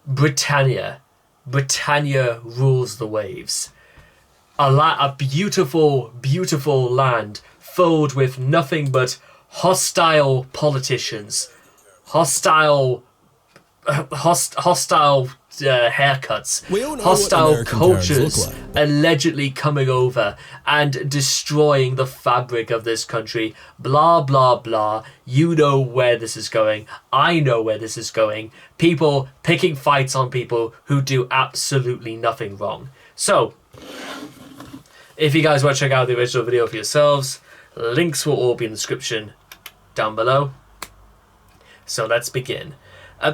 Britannia rules the waves. A beautiful, beautiful land filled with nothing but hostile politicians, hostile haircuts, hostile cultures allegedly coming over and destroying the fabric of this country. Blah, blah, blah. You know where this is going. I know where this is going. People picking fights on people who do absolutely nothing wrong. So, if you guys want to check out the original video for yourselves, links will all be in the description down below. So let's begin.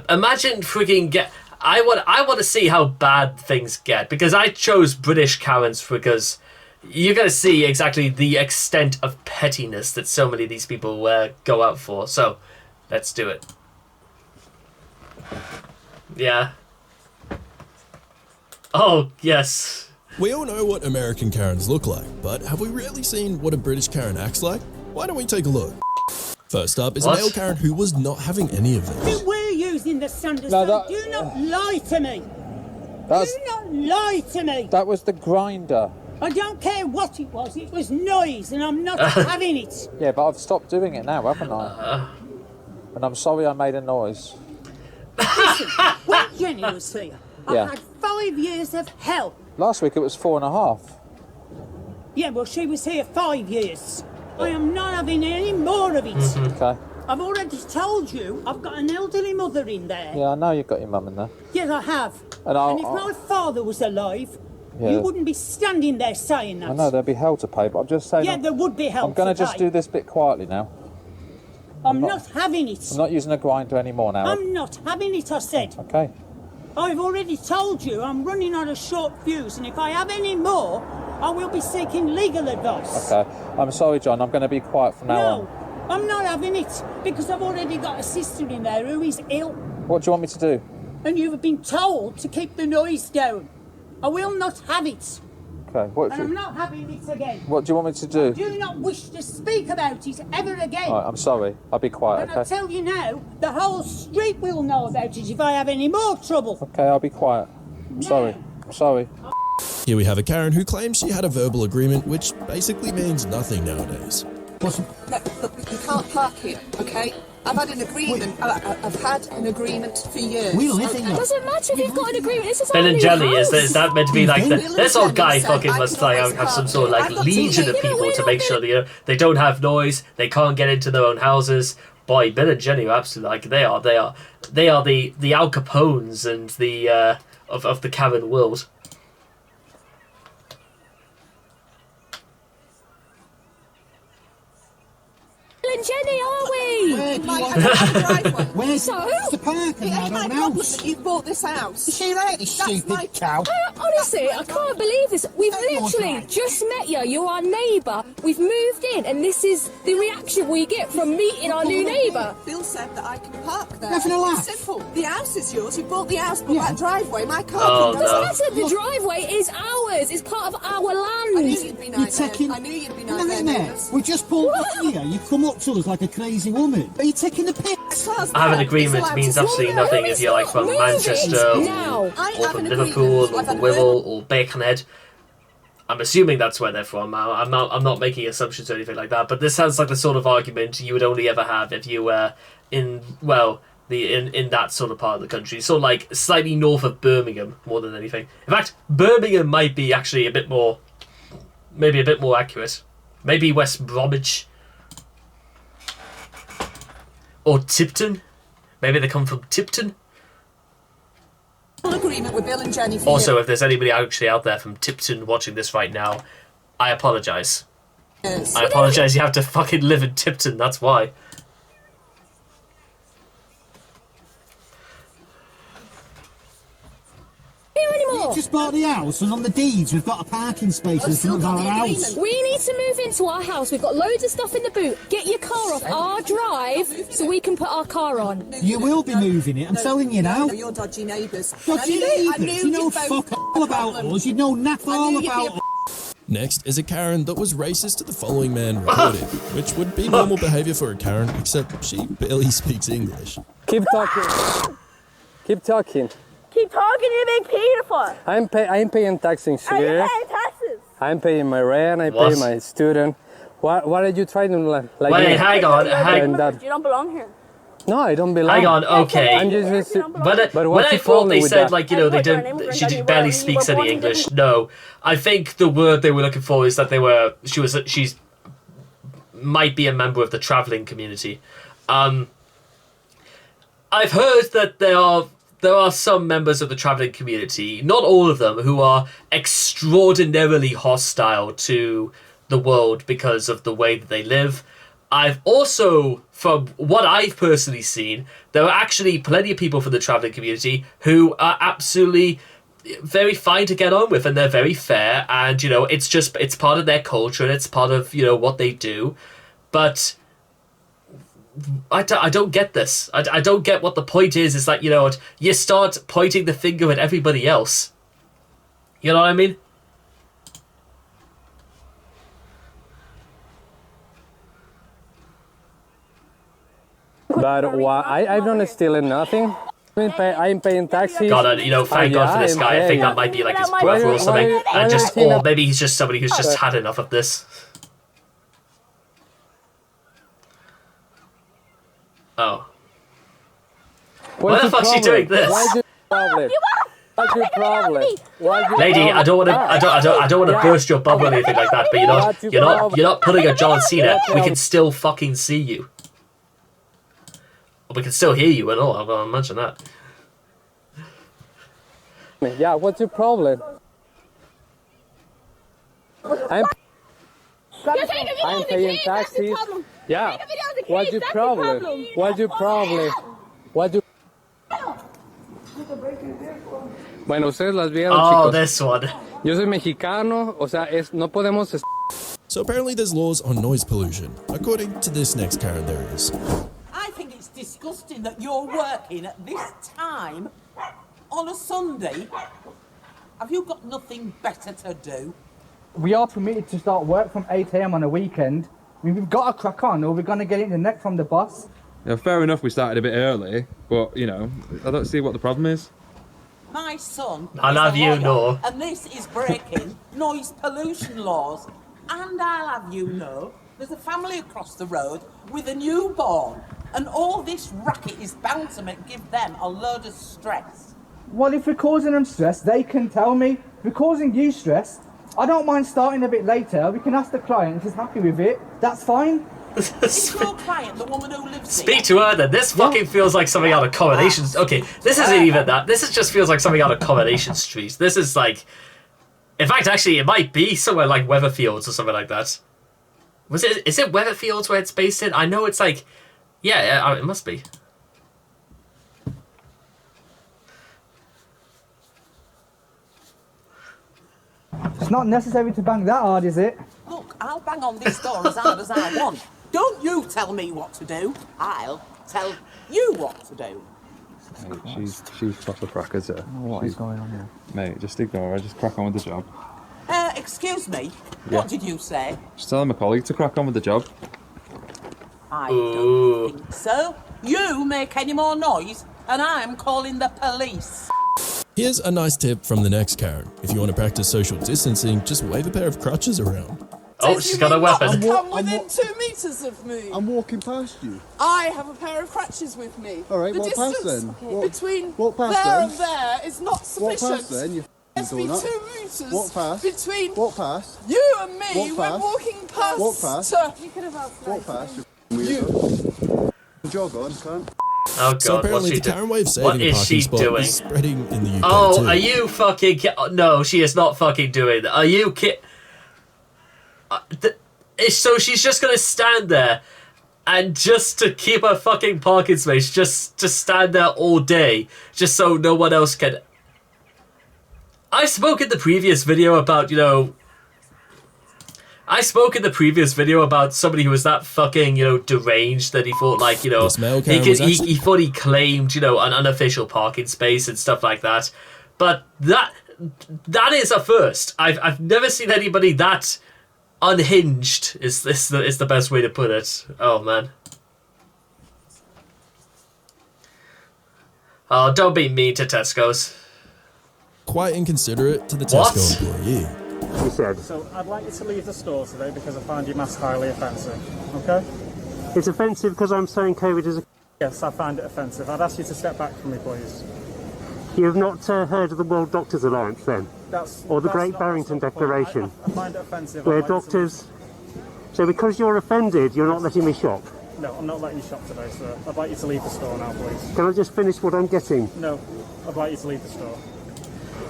Imagine freaking I want to see how bad things get, because I chose British Karens because you're going to see exactly the extent of pettiness that so many of these people go out for. So let's do it. Yeah. Oh, yes. We all know what American Karens look like, but have we really seen what a British Karen acts like? Why don't we take a look? First up is a male Karen who was not having any of this. We're using the Sunday no, do not lie to me. Do not lie to me. That was the grinder. I don't care what it was noise, and I'm not having it. Yeah, but I've stopped doing it now, haven't I? And I'm sorry I made a noise. Listen, when Jenny was here, I had 5 years of hell. Last week it was 4.5. Yeah, well, she was here 5 years. I am not having any more of it. Okay. I've already told you I've got an elderly mother in there. Yeah, I know you've got your mum in there. Yes, I have. And if my father was alive, you wouldn't be standing there saying that. I know there'd be hell to pay, but I'm just saying... Yeah, there would be hell to pay. I'm going to just do this bit quietly now. I'm not having it. I'm not using a grinder anymore now. I'm not having it, I said. Okay. I've already told you I'm running on a short fuse, and if I have any more, I will be seeking legal advice. Okay. I'm sorry, John. I'm going to be quiet from now on. No, I'm not having it, because I've already got a sister in there who is ill. What do you want me to do? And you've been told to keep the noise down. I will not have it. Okay. I'm not having it again. What do you want me to do? I do not wish to speak about it ever again. All right, I'm sorry. I'll be quiet, But I tell you now, the whole street will know about it if I have any more trouble. Okay, I'll be quiet. I'm sorry. I'm sorry. Here we have a Karen who claims she had a verbal agreement, which basically means nothing nowadays. Look, you can't park here, okay? I've had an agreement. I've had an agreement for years. We live in It doesn't matter if you've got an agreement. This is Ben and Jelly, house. is that meant to be like this old guy fucking must like have some sort of like legion of people to make sure that they don't have noise, they can't get into their own houses. Boy, Ben and Jenny are absolutely like they are the Al Capones and the of the Karen world. And Jenny, are we? Where do you want driveway. Where's So? the parking? I My don't problem know. that you bought this house. Is she right, this stupid cow? Honestly, I can't believe this. We've literally just met you. You're our neighbour. We've moved in, and this is the reaction we get from meeting our new neighbour. Bill said that I can park there. Having a laugh. It's simple. The house is yours. You bought the house, but that driveway, my car. Oh, Doesn't no. matter. The driveway is ours. It's part of our I knew land. you'd be You're nice. taking... I knew you'd be Look nice. at there. We just pulled up here. You come up to us like a crazy woman. Are you taking the piss? I have an agreement means absolutely nothing if you're like from Manchester Now. or from Liverpool or from Wirral or Birkenhead. I'm assuming that's where they're from. I'm not making assumptions or anything like that. But this sounds like the sort of argument you would only ever have if you were in that sort of part of the country, so like slightly north of Birmingham more than anything. In fact, Birmingham might be actually maybe a bit more accurate. Maybe West Bromwich. Or Tipton. Maybe they come from Tipton. Agreement with Bill and Jenny. Also, if there's anybody actually out there from Tipton watching this right now, I apologise. Yes. I apologise. You have to fucking live in Tipton. That's why. Anymore. We just bought the house, and on the deeds we've got a parking space in front of our house. We need to move into our house. We've got loads of stuff in the boot. Get your car off our drive so we can put our car on. You will be moving it, I'm telling you now. You're dodgy neighbours. Dodgy neighbours? You know fuck all about us, you know naff all about us. Next is a Karen that was racist to the following man recorded, which would be normal behaviour for a Karen, except she barely speaks English. Keep talking. Keep talking. keep talking to me Peter for? I'm paying taxes Are you here. paying taxes? I'm paying my rent. I pay my student. What are you trying to like? Wait, hang on. You don't belong here. No, I don't belong. Hang on, okay. I'm just. But when I thought they said, like, you know, she barely speaks any English. No, I think the word they were looking for is that she's might be a member of the traveling community. I've heard that there are some members of the traveling community, not all of them, who are extraordinarily hostile to the world because of the way that they live. I've also, from what I've personally seen, there are actually plenty of people from the traveling community who are absolutely very fine to get on with, and they're very fair, and, you know, it's part of their culture, and it's part of, you know, what they do. But I don't get this. I don't get what the point is. It's like, you know what, you start pointing the finger at everybody else. You know what I mean? But I'm not stealing nothing. I'm paying taxes. God, you know, thank God for this guy. I think that might be like his brother or something. Or maybe he's just somebody who's just had enough of this. Oh. Why the fuck's she doing this? What's your problem? What's your problem? Lady, I don't want to burst your bubble or anything like that, but you're not pulling a John Cena. We can still fucking see you. We can still hear you and all. I'll mention that. Yeah, what's your problem? I'm paying taxes. Yeah. What's your problem? What's your problem? What's your... Bueno, ustedes las vieron, chicos. Oh, this one. Yo soy mexicano, o sea, no podemos... So apparently there's laws on noise pollution. According to this next Karen, there is. I think it's disgusting that you're working at this time on a Sunday. Have you got nothing better to do? We are permitted to start work from 8 AM on a weekend. I mean, we've got to crack on or we're going to get it in the neck from the boss. Yeah, fair enough we started a bit early, but, you know, I don't see what the problem is. My son I love you, no. And this is breaking noise pollution laws. And I'll have you know, there's a family across the road with a newborn. And all this racket is bound to give them a load of stress. Well, if we're causing them stress, they can tell me. If we're causing you stress, I don't mind starting a bit later. We can ask the client if he's happy with it. That's fine. Is your client the woman who lives here? Speak to her then. This fucking feels like something out of Coronation. Okay, this isn't even that. This just feels like something out of Coronation Street. This is like... In fact, actually, it might be somewhere like Weatherfields or something like that. Is it Weatherfields where it's based in? I know it's like... Yeah, it must be. It's not necessary to bang that hard, is it? Look, I'll bang on this door as hard as I want. Don't you tell me what to do. I'll tell you what to do. Mate, she's proper crackers here. What is going on here? Mate, just ignore her. Just crack on with the job. Excuse me. Yeah. What did you say? Just tell my colleague to crack on with the job. I don't think so. You make any more noise, and I'm calling the police. Here's a nice tip from the next Karen. If you want to practice social distancing, just wave a pair of crutches around. Oh, she's got a weapon. Come within 2 meters of me. I'm walking past you. I have a pair of crutches with me. All right, the walk past then. Between walk past there then. and there is not sufficient. Walk past then, you Must be 2 meters. Walk past. Between walk past. You and me. Walk We're past. walking past. Walk past. You could have asked. Walk past. You. Jog on, cunt. Oh god, so apparently what's she the Karen wave saving What a is parking she spot doing? is spreading in the UK Oh, too. are you fucking No, she is not fucking doing that. Are you so she's just gonna stand there and just to keep her fucking parking space, just to stand there all day, just so no one else can... I spoke in the previous video about, you know... I spoke in the previous video about somebody who was that fucking, you know, deranged that he thought, like, you know, he thought he claimed, you know, an unofficial parking space and stuff like that. But that is a first. I've never seen anybody that unhinged. Is the best way to put it? Oh man. Oh, don't be mean to Tesco's. Quite inconsiderate to the What? Tesco employee. He said. So I'd like you to leave the store today because I find your mask highly offensive. Okay? It's offensive because I'm saying COVID is a... Yes, I find it offensive. I'd ask you to step back from me, please. You have not heard of the World Doctors Alliance, then? Or the Great not- Barrington that's not the point. Declaration? I find it offensive. Where I'd like you to doctors... So because you're offended, you're not letting me shop? No, I'm not letting you shop today, sir. I'd like you to leave the store now, please. Can I just finish what I'm getting? No, I'd like you to leave the store.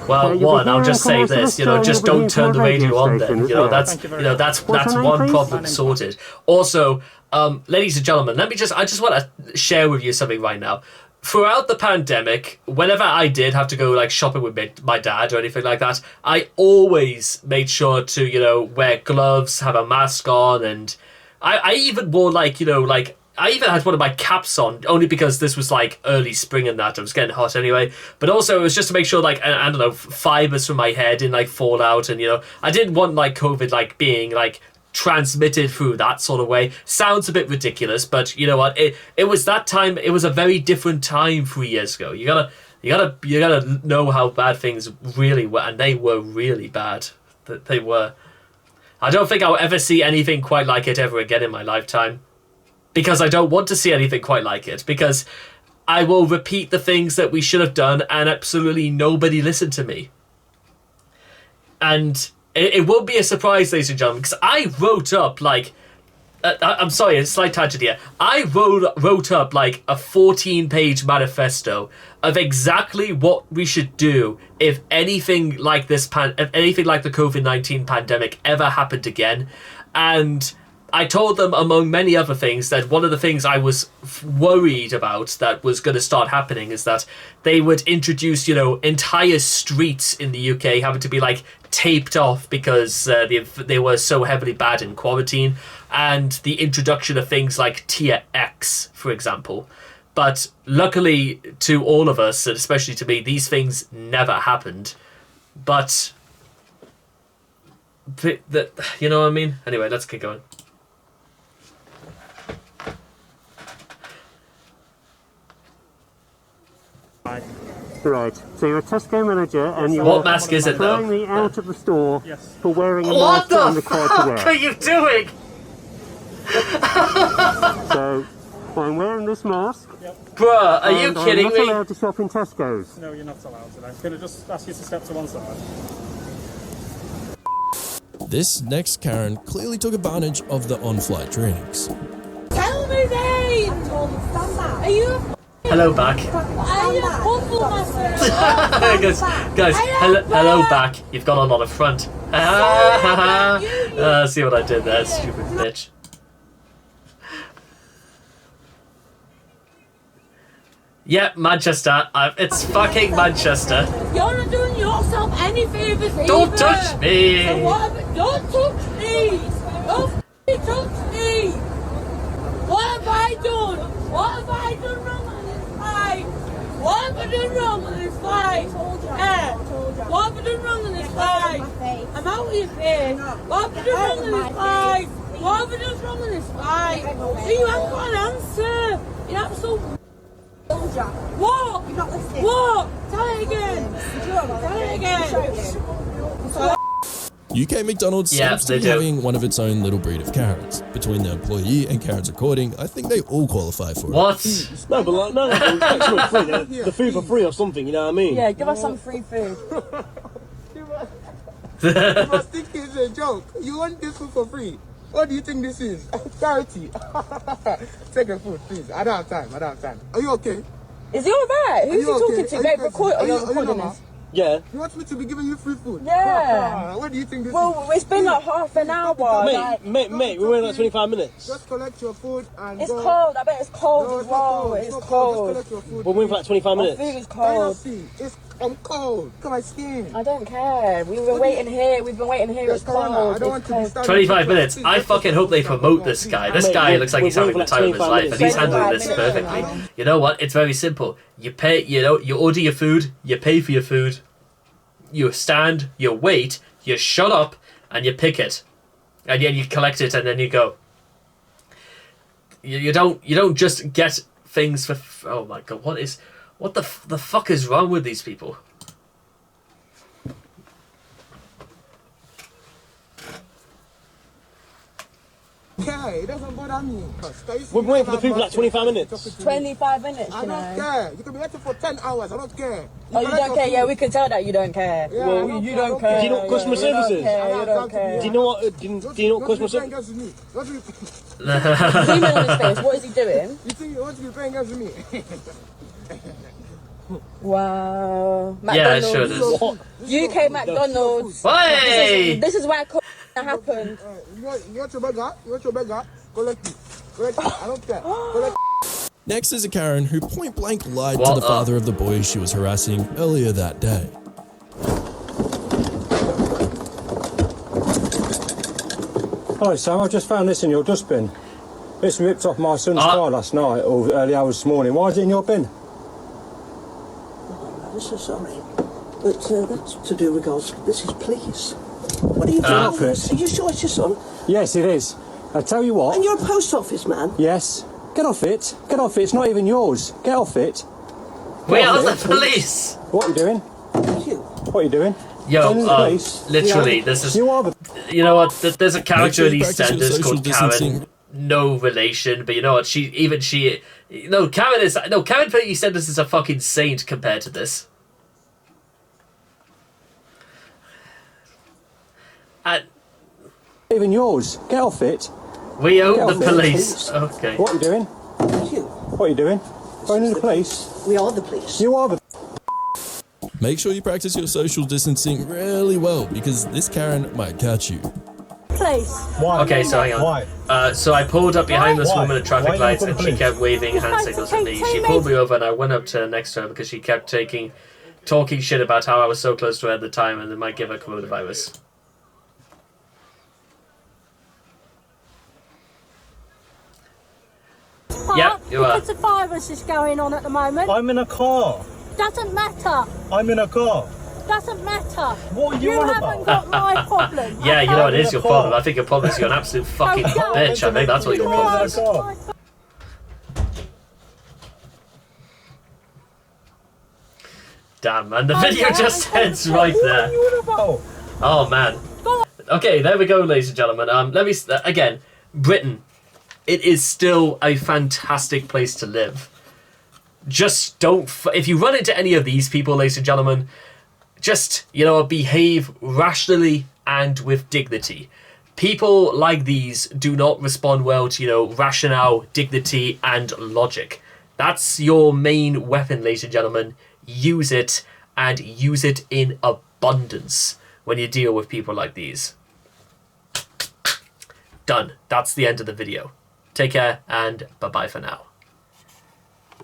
Well, one, I'll just say this, just don't turn the radio on then. That's one problem sorted. Also, ladies and gentlemen, I just want to share with you something right now. Throughout the pandemic, whenever I did have to go like shopping with my dad or anything like that, I always made sure to, wear gloves, have a mask on, and I even wore I even had one of my caps on, only because this was like early spring and that. It was getting hot anyway. But also it was just to make sure I don't know, fibers from my head didn't fall out. And, I didn't want COVID being transmitted through that sort of way. Sounds a bit ridiculous, but you know what? It was that time. It was a very different time 3 years ago. You gotta know how bad things really were. And they were really bad. They were. I don't think I'll ever see anything quite like it ever again in my lifetime. Because I don't want to see anything quite like it. Because I will repeat the things that we should have done and absolutely nobody listened to me. And it won't be a surprise, ladies and gentlemen, because I wrote up I'm sorry, a slight tangent here. I wrote up a 14-page manifesto of exactly what we should do if anything like this if anything like the COVID-19 pandemic ever happened again. And I told them, among many other things, that one of the things I was worried about that was going to start happening is that they would introduce, entire streets in the UK having to be taped off because they were so heavily bad in quarantine, and the introduction of things like Tier X, for example. But luckily to all of us, and especially to me, these things never happened. But you know what I mean? Anyway, let's keep going. Right, so you're a Tesco manager and you're what mask is it though? throwing me out of the store for wearing a what mask that I'm the required to wear. fuck are you doing? So, I'm wearing this mask. Bruh, are you kidding me? I'm not allowed to shop in Tesco's. No, you're not allowed today. I'm going to just ask you to step to one side. This next Karen clearly took advantage of the on-flight drinks. Tell me, Dave! Are you Hello back. Are you a guys, hello back. You've gone on the front. See what I did there, stupid bitch. Yep, Manchester. It's fucking Manchester. You're not doing yourself any favours either. Don't touch me. So don't touch me. Don't touch me. What have I done? What have I done wrong on this flight? What have I done wrong on this flight? What have I done wrong on this flight? I'm out of your face. What have I done wrong on this flight? What have I done wrong on this flight? You haven't got an answer. You're absolute... What? You're not listening. What? Tell it again. Tell it again. UK McDonald's seems to be having one of its own little breed of Karens. Between the employee and Karen's recording, I think they all qualify for it. What? No, but the food for free or something, you know what I mean? Yeah, give us some free food. You must think it's a joke. You want this food for free? What do you think this is? Charity. Take a food, please. I don't have time. Are you okay? Is he alright? Who's he talking to? Wait, recording this. Yeah. You want me to be giving you free food? Yeah. What do you think this is? Well, it's been half an hour. Mate, we're in 25 minutes. Just collect your food and it's cold. I bet it's cold as well. It's cold. Just collect your food. We're in for 25 minutes. My food is cold. I'm cold. Look at my skin. I don't care. We've been waiting here. It's cold. I don't want to be starting 25 minutes. I fucking hope they promote this guy. This guy looks like he's having the time of his life, and he's handling this perfectly. You know what? It's very simple. You pay. You order your food. You pay for your food. You stand. You wait. You shut up, and you pick it, and then you collect it, and then you go. You don't just get things for. Oh my god! What the fuck is wrong with these people? care. It doesn't bother me. We've been waiting for the people like 25 minutes. 25 minutes, I you don't know. care. You can be waiting for 10 hours. I don't care. Oh, you don't care? Yeah, we can tell that you don't care. Yeah, Well, you don't care. Do you know what customer service is? You don't care. Do you know what? Do you know what customer service? Zoom in on his face. What is he doing? You think you want to be playing against me? Wow. Yeah, McDonald's. sure it is. UK McDonald's. Hey! This is why happened. You want your burger? You want your burger? Collect it. Collect it. I don't care. Collect it. Next is a Karen who point blank lied What to the father of the boy she was harassing earlier that day. Hi Sam, I just found this in your dustbin. This ripped off my son's car last night or early hours this morning. Why is it in your bin? I'm so sorry, but that's to do with God's. This is police. What are you doing? Are you sure it's your son? Yes, it is. I tell you what. And you're a post office man? Yes. Get off it. Get off it. It's not even yours. Get off it. We are the police. What are you doing? What are you doing? Yo, literally, this is. You know what? There's a character in EastEnders called Karen. No relation, but you know what? Karen for EastEnders is a fucking saint compared to this. And even yours. Get off it. We own the police. Okay. What are you doing? What are you doing? Phoning the police. We are the police. You are the. Make sure you practice your social distancing really well because this Karen might catch you. Place. Why? Okay, so hang on. Why? So I pulled up behind this Why? woman at traffic Why lights are you and for she the kept waving hand You're signals supposed at to me. She take pulled me over and I went up to next to her because she kept talking shit about how I was so close to her at the time and it might give her coronavirus. Yep, you are. Because the virus is going on at the moment. I'm in a car. Doesn't matter. I'm in a car. Doesn't matter. What are you on haven't about? got my problem. Yeah, you know what is your problem. I think your problem is you're an absolute fucking bitch. I think that's what your problem is. Damn, and the video just ends right there. Oh man. Okay, there we go, ladies and gentlemen. Let me again, Britain. It is still a fantastic place to live. Just don't. If you run into any of these people, ladies and gentlemen, just behave rationally and with dignity. People like these do not respond well to rationale, dignity, and logic. That's your main weapon, ladies and gentlemen. Use it, and use it in abundance when you deal with people like these. Done. That's the end of the video. Take care, and bye-bye for now.